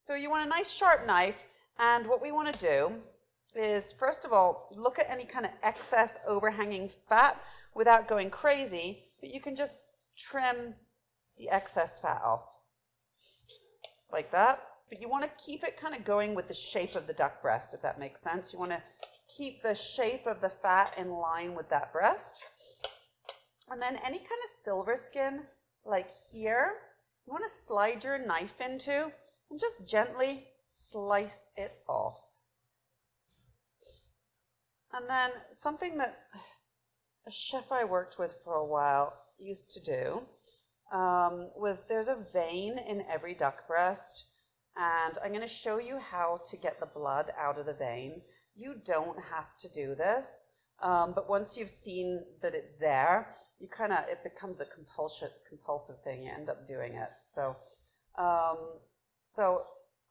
So you want a nice sharp knife, and what we want to do is, first of all, look at any kind of excess overhanging fat without going crazy, but you can just trim the excess fat off like that. But you want to keep it kind of going with the shape of the duck breast, if that makes sense. You want to keep the shape of the fat in line with that breast. And then any kind of silver skin, like here, you want to slide your knife into and just gently slice it off. And then something that a chef I worked with for a while used to do was, there's a vein in every duck breast, and I'm going to show you how to get the blood out of the vein. You don't have to do this, but once you've seen that it's there, you it becomes a compulsive thing. You end up doing it. So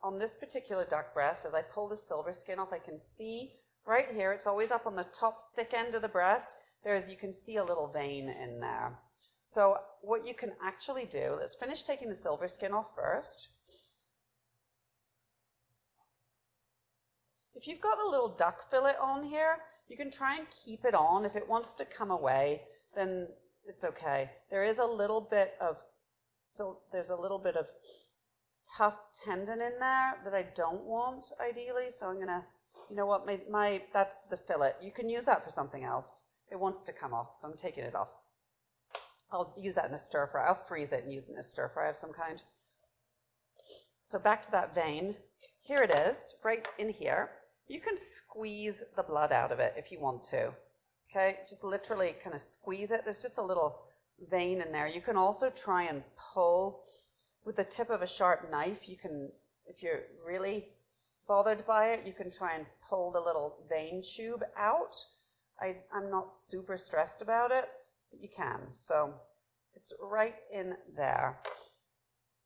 on this particular duck breast, as I pull the silver skin off, I can see right here, it's always up on the top thick end of the breast. You can see a little vein in there. So what you can actually do, let's finish taking the silver skin off first. If you've got the little duck fillet on here, you can try and keep it on. If it wants to come away, then it's okay. There's a little bit of tough tendon in there that I don't want ideally. So I'm gonna, you know what, that's the fillet. You can use that for something else. It wants to come off, so I'm taking it off. I'll use that in a stir fry. I'll freeze it and use it in a stir fry of some kind. So back to that vein. Here it is, right in here. You can squeeze the blood out of it if you want to. Okay, just literally kind of squeeze it. There's just a little vein in there. You can also try and pull with the tip of a sharp knife. You can, if you're really bothered by it, you can try and pull the little vein tube out. I'm not super stressed about it, but you can. So it's right in there.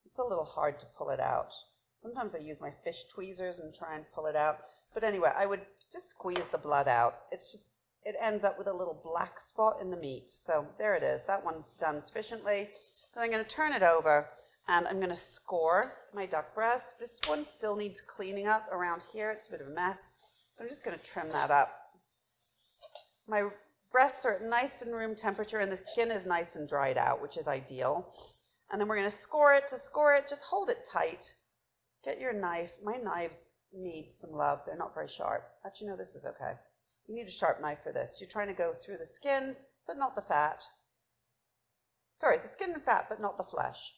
It's a little hard to pull it out. Sometimes I use my fish tweezers and try and pull it out. But anyway, I would just squeeze the blood out. It ends up with a little black spot in the meat. So there it is. That one's done sufficiently. Then I'm going to turn it over and I'm going to score my duck breast. This one still needs cleaning up around here. It's a bit of a mess. So I'm just going to trim that up. My breasts are nice and room temperature and the skin is nice and dried out, which is ideal. And then we're going to score it. To score it, just hold it tight. Get your knife. My knives need some love. They're not very sharp. Actually, no, this is okay. You need a sharp knife for this. You're trying to go through the skin, but not the fat. Sorry, the skin and fat, but not the flesh.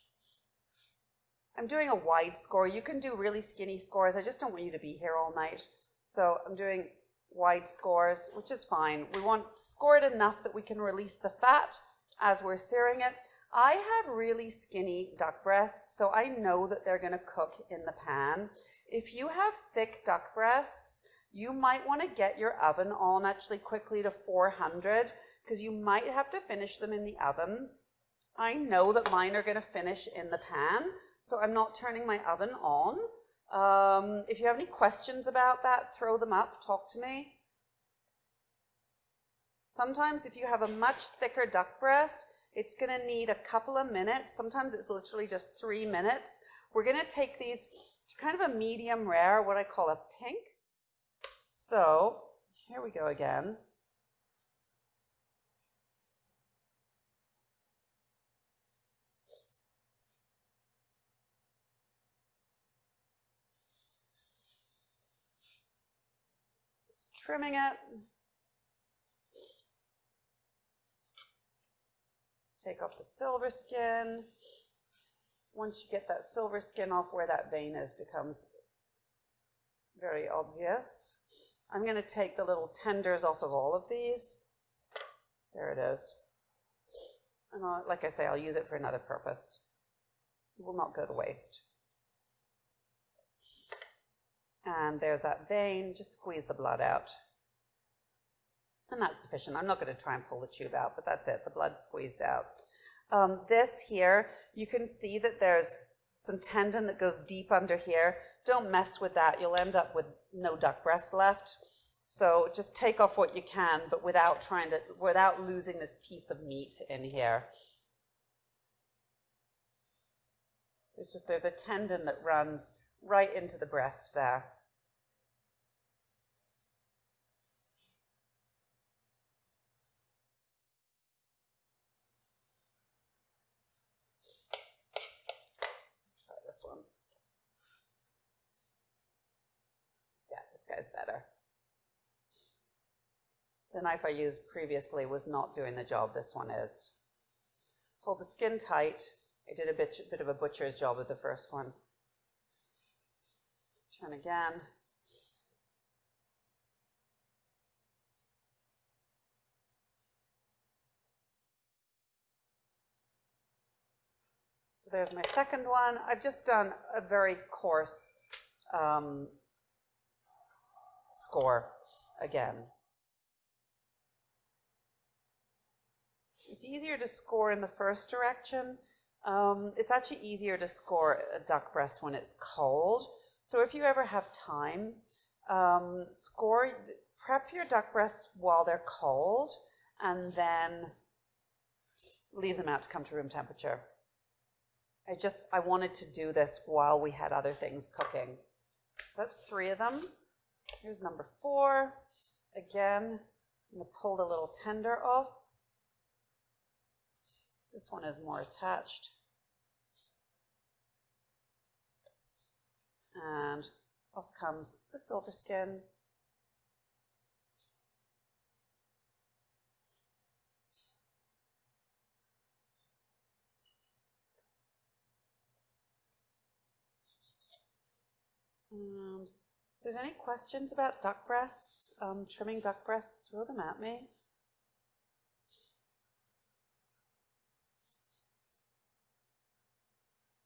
I'm doing a wide score. You can do really skinny scores. I just don't want you to be here all night. So I'm doing wide scores, which is fine. We want to score it enough that we can release the fat as we're searing it. I have really skinny duck breasts, so I know that they're going to cook in the pan. If you have thick duck breasts, you might want to get your oven on actually quickly to 400 because you might have to finish them in the oven. I know that mine are going to finish in the pan, so I'm not turning my oven on. If you have any questions about that, throw them up, talk to me. Sometimes if you have a much thicker duck breast, it's going to need a couple of minutes. Sometimes it's literally just 3 minutes. We're going to take these to kind of a medium rare, what I call a pink. So here we go again. Just trimming it. Take off the silver skin. Once you get that silver skin off, where that vein is becomes very obvious. I'm going to take the little tenders off of all of these. There it is. And like I say, I'll use it for another purpose. It will not go to waste. And there's that vein. Just squeeze the blood out. And that's sufficient. I'm not going to try and pull the tube out, but that's it. The blood's squeezed out. This here, you can see that there's some tendon that goes deep under here. Don't mess with that. You'll end up with no duck breast left. So just take off what you can, but without losing this piece of meat in here. There's a tendon that runs right into the breast there. Try this one. Yeah, this guy's better. The knife I used previously was not doing the job this one is. Hold the skin tight. I did a bit of a butcher's job with the first one. Turn again. So there's my second one. I've just done a very coarse score again. It's easier to score in the first direction. It's actually easier to score a duck breast when it's cold. So if you ever have time, prep your duck breasts while they're cold and then leave them out to come to room temperature. I wanted to do this while we had other things cooking. So that's 3 of them. Here's number 4. Again, I'm going to pull the little tender off. This one is more attached. And off comes the silver skin. And if there's any questions about duck breasts, trimming duck breasts, throw them at me.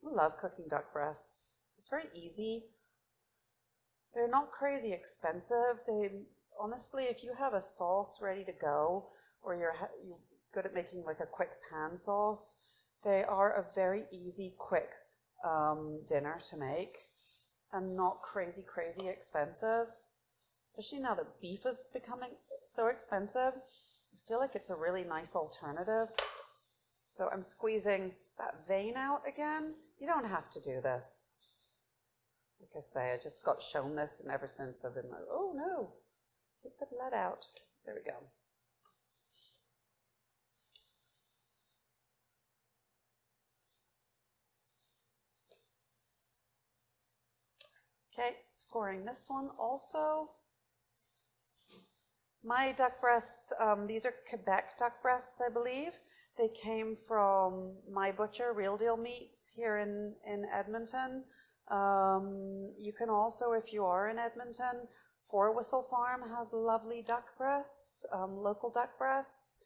I love cooking duck breasts. It's very easy. They're not crazy expensive. Honestly, if you have a sauce ready to go, or you're good at making like a quick pan sauce, they are a very easy, quick dinner to make, and not crazy expensive. Especially now that beef is becoming so expensive, I feel like it's a really nice alternative. So I'm squeezing that vein out again. You don't have to do this. Like I say, I just got shown this, and ever since I've been like, oh no, take the blood out. There we go. Okay, scoring this one also. My duck breasts, these are Quebec duck breasts, I believe. They came from My Butcher, Real Deal Meats here in Edmonton. You can also, if you are in Edmonton, Four Whistle Farm has lovely duck breasts, local duck breasts.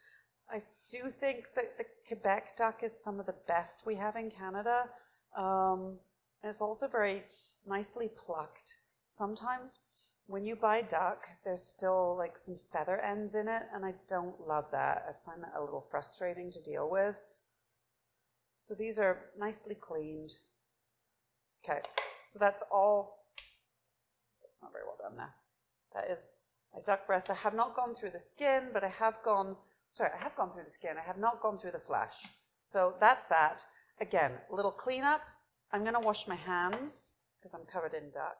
I do think that the Quebec duck is some of the best we have in Canada. And it's also very nicely plucked. Sometimes when you buy duck, there's still like some feather ends in it, and I don't love that. I find that a little frustrating to deal with. So these are nicely cleaned. Okay, so that's all. That's not very well done there. That is my duck breast. I have not gone through the skin, but I have gone through the skin. I have not gone through the flesh. So that's that. Again, a little cleanup. I'm going to wash my hands because I'm covered in duck.